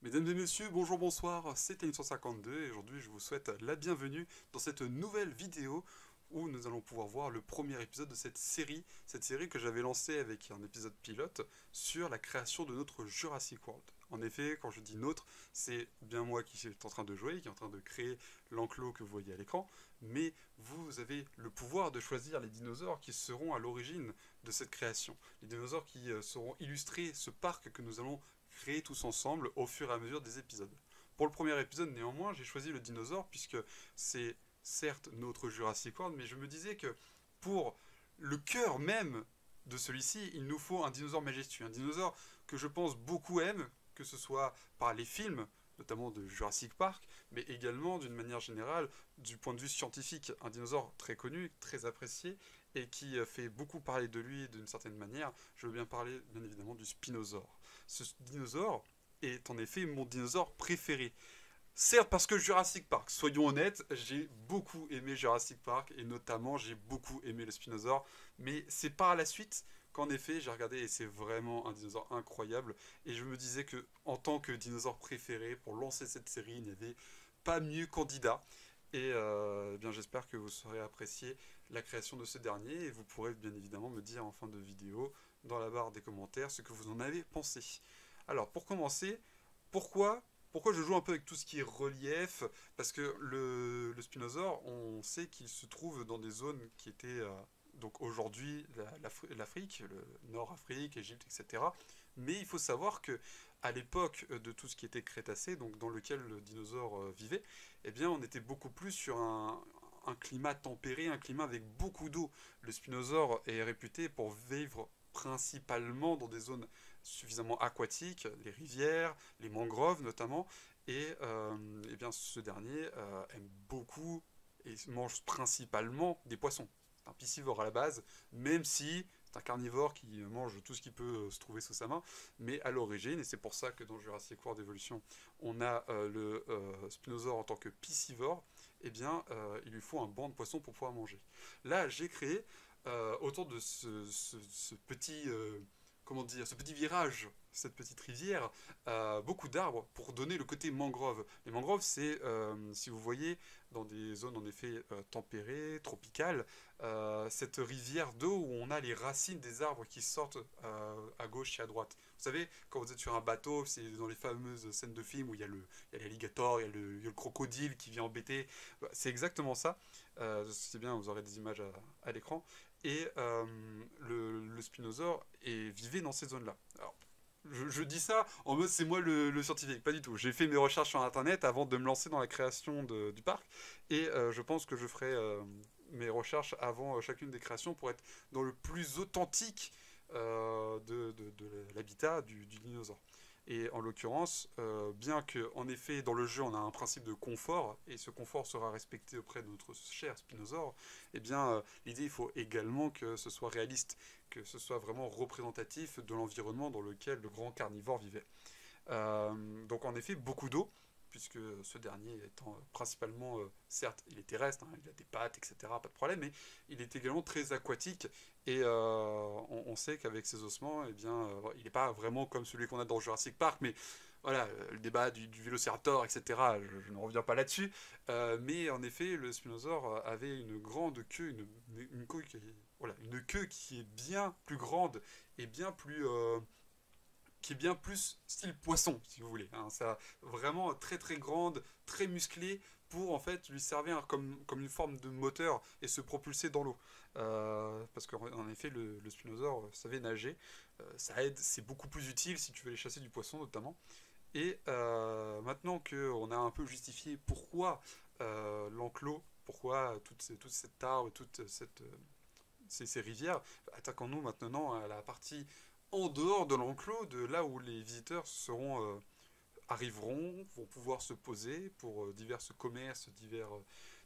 Mesdames et messieurs, bonjour, bonsoir, c'est Tennis152 et aujourd'hui je vous souhaite la bienvenue dans cette nouvelle vidéo où nous allons pouvoir voir le premier épisode de cette série que j'avais lancée avec un épisode pilote sur la création de notre Jurassic World. En effet, quand je dis notre, c'est bien moi qui suis en train de jouer, qui est en train de créer l'enclos que vous voyez à l'écran, mais vous avez le pouvoir de choisir les dinosaures qui seront à l'origine de cette création. Les dinosaures qui seront illustrés, ce parc que nous allons créer tous ensemble au fur et à mesure des épisodes. Pour le premier épisode, néanmoins, j'ai choisi le dinosaure puisque c'est certes notre Jurassic World, mais je me disais que pour le cœur même de celui-ci, il nous faut un dinosaure majestueux, un dinosaure que je pense beaucoup aiment, que ce soit par les films, notamment de Jurassic Park, mais également d'une manière générale du point de vue scientifique, un dinosaure très connu, très apprécié et qui fait beaucoup parler de lui d'une certaine manière. Je veux bien parler bien évidemment du Spinosaure. Ce dinosaure est en effet mon dinosaure préféré. Certes, parce que Jurassic Park, soyons honnêtes, j'ai beaucoup aimé Jurassic Park et notamment j'ai beaucoup aimé le Spinosaure, mais c'est par la suite qu'en effet j'ai regardé et c'est vraiment un dinosaure incroyable et je me disais que en tant que dinosaure préféré pour lancer cette série, il n'y avait pas mieux candidat. Et eh bien j'espère que vous saurez apprécier la création de ce dernier et vous pourrez bien évidemment me dire en fin de vidéo dans la barre des commentaires ce que vous en avez pensé. Alors pour commencer, pourquoi pourquoi je joue un peu avec tout ce qui est relief? Parce que le Spinosaure, on sait qu'il se trouve dans des zones qui étaient donc aujourd'hui l'Afrique, le Nord-Afrique, Égypte, etc. Mais il faut savoir que à l'époque de tout ce qui était Crétacé, donc dans lequel le dinosaure vivait, eh bien on était beaucoup plus sur un climat tempéré, un climat avec beaucoup d'eau. Le Spinosaure est réputé pour vivre principalement dans des zones suffisamment aquatiques, les rivières, les mangroves notamment, et bien ce dernier aime beaucoup et mange principalement des poissons. C'est un piscivore à la base, même si c'est un carnivore qui mange tout ce qui peut se trouver sous sa main, mais à l'origine, et c'est pour ça que dans Jurassic World Evolution, on a le Spinosaure en tant que piscivore, eh bien, il lui faut un banc de poissons pour pouvoir manger. Là, j'ai créé, autour de ce petit comment dire, ce petit virage, cette petite rivière, beaucoup d'arbres pour donner le côté mangrove. Les mangroves, c'est, si vous voyez, dans des zones en effet tempérées, tropicales, cette rivière d'eau où on a les racines des arbres qui sortent à gauche et à droite. Vous savez, quand vous êtes sur un bateau, c'est dans les fameuses scènes de films où il y a l'alligator, il y a le crocodile qui vient embêter. C'est exactement ça. C'est bien, vous aurez des images à l'écran. Et le Spinosaure vivait dans ces zones-là. Alors, je dis ça en mode c'est moi le scientifique, pas du tout. J'ai fait mes recherches sur internet avant de me lancer dans la création du parc et je pense que je ferai mes recherches avant chacune des créations pour être dans le plus authentique de l'habitat du dinosaure. Et en l'occurrence, bien que en effet dans le jeu on a un principe de confort et ce confort sera respecté auprès de notre cher Spinosaure, eh bien l'idée il faut également que ce soit réaliste, que ce soit vraiment représentatif de l'environnement dans lequel le grand carnivore vivait. Donc en effet beaucoup d'eau, puisque ce dernier étant principalement, certes, il est terrestre, hein, il a des pattes, etc., pas de problème, mais il est également très aquatique, et on sait qu'avec ses ossements, eh bien, il n'est pas vraiment comme celui qu'on a dans Jurassic Park, mais voilà, le débat du Vélociraptor, etc., je ne reviens pas là-dessus, mais en effet, le Spinosaure avait une grande queue, une queue qui, voilà, une queue qui est bien plus grande et bien plus qui est bien plus style poisson, si vous voulez. Hein. Ça vraiment très très grande, très musclée, pour en fait lui servir comme une forme de moteur et se propulser dans l'eau. Parce qu'en effet, le Spinosaure savait nager. Ça aide, c'est beaucoup plus utile si tu veux aller chasser du poisson notamment. Et maintenant qu'on a un peu justifié pourquoi l'enclos, pourquoi toute cette arbre, ces rivières, attaquons-nous maintenant à la partie en dehors de l'enclos, de là où les visiteurs arriveront, vont pouvoir se poser pour divers commerces,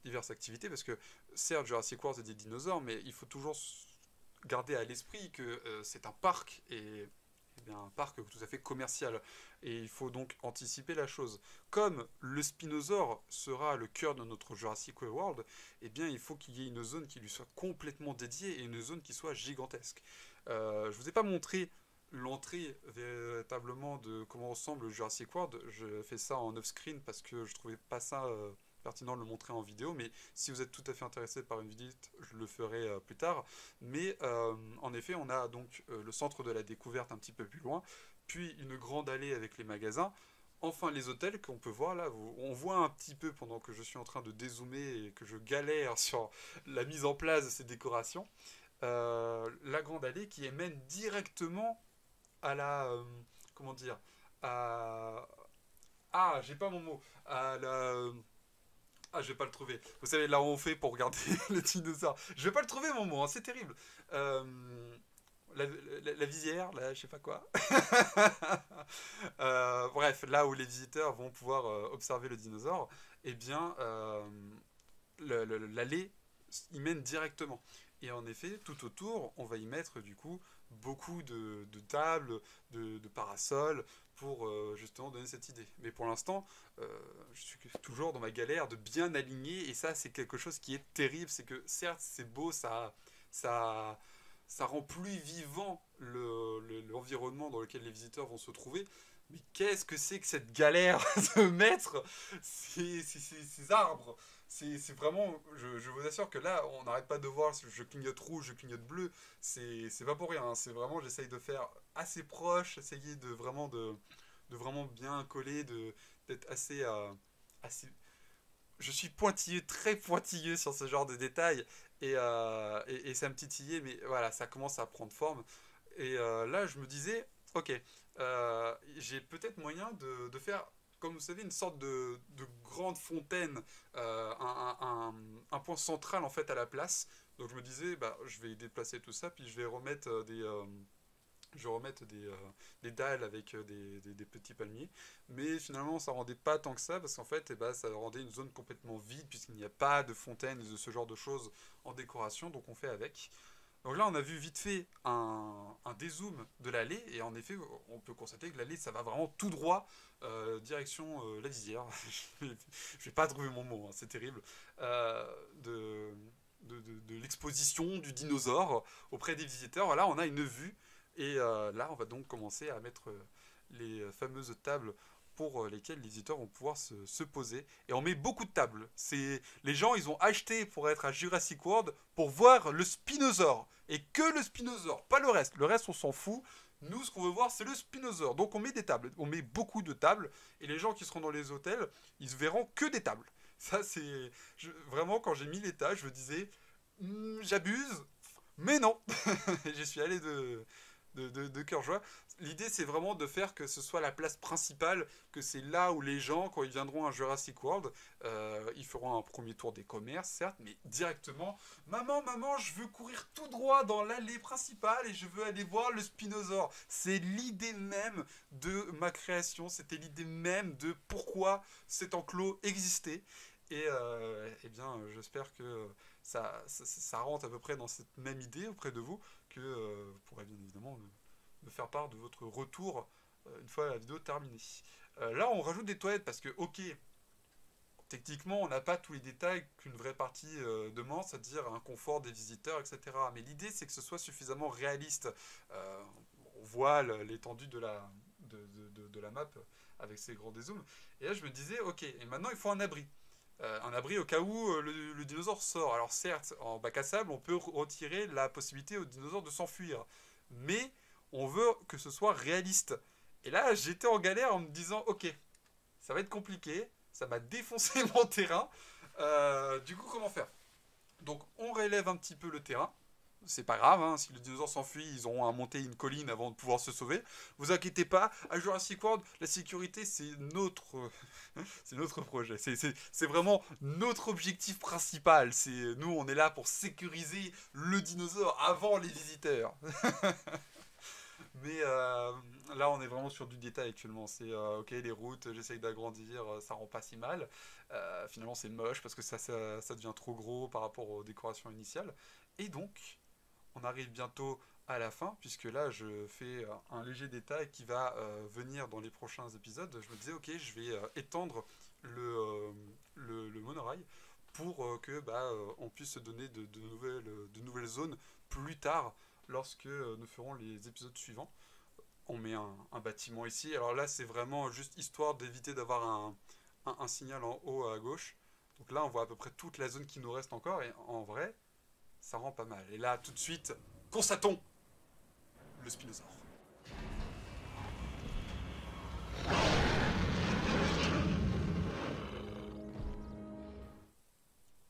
diverses activités, parce que certes Jurassic World c'est des dinosaures, mais il faut toujours garder à l'esprit que c'est un parc et bien, un parc tout à fait commercial. Et il faut donc anticiper la chose. Comme le Spinosaure sera le cœur de notre Jurassic World, eh bien, il faut qu'il y ait une zone qui lui soit complètement dédiée et une zone qui soit gigantesque. Je ne vous ai pas montré l'entrée véritablement de comment ressemble le Jurassic World. Je fais ça en off-screen parce que je trouvais pas ça pertinent de le montrer en vidéo, mais si vous êtes tout à fait intéressé par une visite, je le ferai plus tard. Mais en effet, on a donc le centre de la découverte un petit peu plus loin, puis une grande allée avec les magasins. Enfin, les hôtels qu'on peut voir là, on voit un petit peu pendant que je suis en train de dézoomer et que je galère sur la mise en place de ces décorations. La grande allée qui mène directement à la. Comment dire à, Ah, j'ai pas mon mot. À la. Ah, je vais pas le trouver. Vous savez, là où on fait pour regarder les dinosaures. Je vais pas le trouver, mon mot, hein, c'est terrible. Euh, la visière, là, je sais pas quoi. Bref, là où les visiteurs vont pouvoir observer le dinosaure, eh bien, l'allée y mène directement. Et en effet, tout autour, on va y mettre du coup beaucoup de tables, de parasols pour justement donner cette idée. Mais pour l'instant, je suis toujours dans ma galère de bien aligner et ça, c'est quelque chose qui est terrible. C'est que certes, c'est beau, ça, ça rend plus vivant l'environnement dans lequel les visiteurs vont se trouver. Mais qu'est-ce que c'est que cette galère de mettre ces arbres? C'est vraiment, je vous assure que là, on n'arrête pas de voir, je clignote rouge, je clignote bleu, c'est pas pour rien, hein. C'est vraiment, j'essaye de faire assez proche, essayer de vraiment bien coller, d'être assez, assez... Je suis pointilleux, très pointilleux sur ce genre de détails, et ça me titillait, mais voilà, ça commence à prendre forme. Et là, je me disais, ok, j'ai peut-être moyen de faire, comme vous savez, une sorte de grande fontaine, un point central en fait à la place. Donc je me disais, bah, je vais déplacer tout ça, puis je vais remettre je vais remettre des dalles avec des petits palmiers. Mais finalement, ça rendait pas tant que ça, parce qu'en fait, eh ben, ça rendait une zone complètement vide, puisqu'il n'y a pas de fontaine et de ce genre de choses en décoration, donc on fait avec. Donc là, on a vu vite fait un dézoom de l'allée, et en effet, on peut constater que l'allée, ça va vraiment tout droit, direction la visière. Je vais pas trouver mon mot, hein, c'est terrible. De, de l'exposition du dinosaure auprès des visiteurs. Voilà, on a une vue, et là, on va donc commencer à mettre les fameuses tables pour lesquelles les visiteurs vont pouvoir se poser. Et on met beaucoup de tables. Les gens, ils ont acheté pour être à Jurassic World pour voir le spinosaure. Et que le spinosaure, pas le reste. Le reste, on s'en fout. Nous, ce qu'on veut voir, c'est le spinosaure. Donc, on met des tables. On met beaucoup de tables. Et les gens qui seront dans les hôtels, ils verront que des tables. Ça, c'est... Vraiment, quand j'ai mis les tables, je me disais, j'abuse. Mais non. J'y suis allé de cœur joie. L'idée, c'est vraiment de faire que ce soit la place principale, que c'est là où les gens, quand ils viendront à Jurassic World, ils feront un premier tour des commerces, certes, mais directement, maman, je veux courir tout droit dans l'allée principale et je veux aller voir le spinosaure. C'est l'idée même de ma création, c'était l'idée même de pourquoi cet enclos existait. Et eh bien, j'espère que ça rentre à peu près dans cette même idée auprès de vous, que vous pourrez bien évidemment me faire part de votre retour une fois la vidéo terminée. Là, on rajoute des toilettes parce que, ok, techniquement, on n'a pas tous les détails qu'une vraie partie demande, c'est-à-dire un confort des visiteurs, etc. Mais l'idée, c'est que ce soit suffisamment réaliste. On voit l'étendue de la map avec ces grands dézooms. Et là, je me disais, ok, et maintenant, il faut un abri. Un abri au cas où le dinosaure sort. Alors certes, en bac à sable, on peut retirer la possibilité au dinosaure de s'enfuir. Mais on veut que ce soit réaliste. Et là, j'étais en galère en me disant, ok, ça va être compliqué, ça m'a défoncé mon terrain. Du coup, comment faire? Donc, on relève un petit peu le terrain. C'est pas grave, hein, si le dinosaure s'enfuit, ils auront à monter une colline avant de pouvoir se sauver. Vous inquiétez pas, à Jurassic World, la sécurité, c'est notre projet. C'est vraiment notre objectif principal. Nous, on est là pour sécuriser le dinosaure avant les visiteurs. Mais là, on est vraiment sur du détail actuellement. C'est ok, les routes, j'essaye d'agrandir, ça rend pas si mal. Finalement, c'est moche parce que ça devient trop gros par rapport aux décorations initiales. Et donc, on arrive bientôt à la fin, puisque là, je fais un léger détail qui va venir dans les prochains épisodes. Je me disais, ok, je vais étendre le monorail pour que on puisse se donner de nouvelles zones plus tard lorsque nous ferons les épisodes suivants. on met un bâtiment ici. Alors là, c'est vraiment juste histoire d'éviter d'avoir un signal en haut à gauche. Donc là, on voit à peu près toute la zone qui nous reste encore. Et en vrai, ça rend pas mal. Et là, tout de suite, constatons le spinosaure.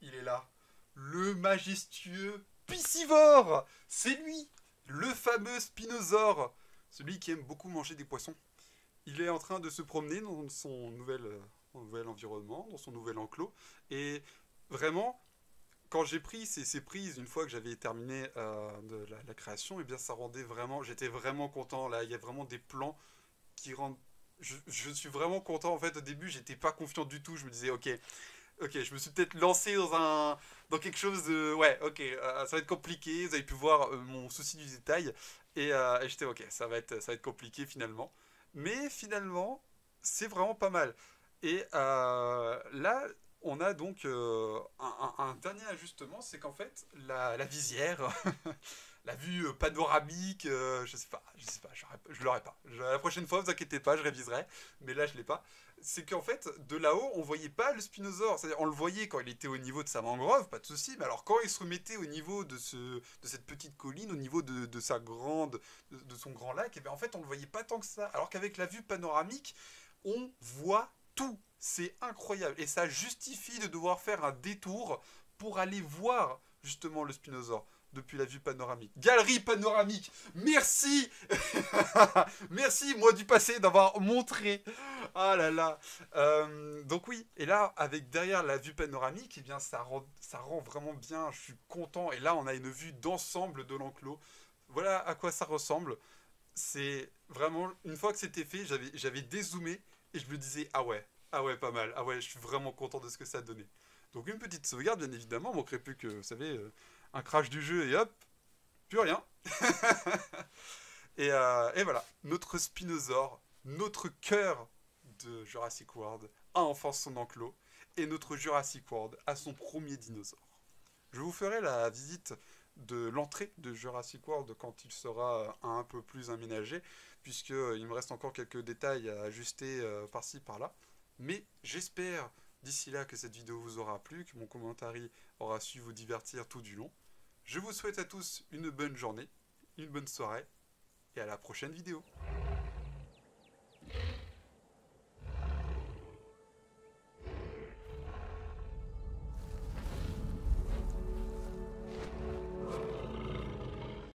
Il est là. Le majestueux piscivore. C'est lui, le fameux spinosaure. Celui qui aime beaucoup manger des poissons. Il est en train de se promener dans son nouvel environnement, dans son nouvel enclos. Et vraiment, quand j'ai pris ces prises, une fois que j'avais terminé de la création, et bien ça rendait vraiment, j'étais vraiment content. Là, il y a vraiment des plans qui rendent. Je suis vraiment content. En fait, au début, j'étais pas confiant du tout. Je me disais, ok, je me suis peut-être lancé dans quelque chose de, ouais, ok, ça va être compliqué. Vous avez pu voir mon souci du détail, et j'étais, ok, ça va être compliqué finalement. Mais finalement, c'est vraiment pas mal. Et là, on a donc un dernier ajustement, c'est qu'en fait, la visière, la vue panoramique, je sais pas, je l'aurai pas. La prochaine fois, vous inquiétez pas, je réviserai, mais là, je l'ai pas. C'est qu'en fait, de là-haut, on voyait pas le spinosaure. C'est-à-dire, on le voyait quand il était au niveau de sa mangrove, pas de souci. Mais alors, quand il se remettait au niveau de cette petite colline, au niveau de son grand lac, et bien en fait, on le voyait pas tant que ça. Alors qu'avec la vue panoramique, on voit tout. C'est incroyable. Et ça justifie de devoir faire un détour pour aller voir justement le spinosaure depuis la vue panoramique. Galerie panoramique, merci. Merci, moi du passé, d'avoir montré. Ah là là. Donc oui, et là, avec derrière la vue panoramique, eh bien, ça rend vraiment bien, je suis content. Et là, on a une vue d'ensemble de l'enclos. Voilà à quoi ça ressemble. C'est vraiment, une fois que c'était fait, j'avais dézoomé et je me disais, ah ouais, pas mal. Ah ouais, je suis vraiment content de ce que ça a donné. Donc une petite sauvegarde, bien évidemment, manquerait plus que, vous savez, un crash du jeu et hop, plus rien. Et voilà, notre spinosaure, notre cœur de Jurassic World a enfin son enclos et notre Jurassic World a son premier dinosaure. Je vous ferai la visite de l'entrée de Jurassic World quand il sera un peu plus aménagé, puisqu'il me reste encore quelques détails à ajuster par-ci par-là. Mais j'espère d'ici là que cette vidéo vous aura plu, que mon commentaire aura su vous divertir tout du long. Je vous souhaite à tous une bonne journée, une bonne soirée, et à la prochaine vidéo.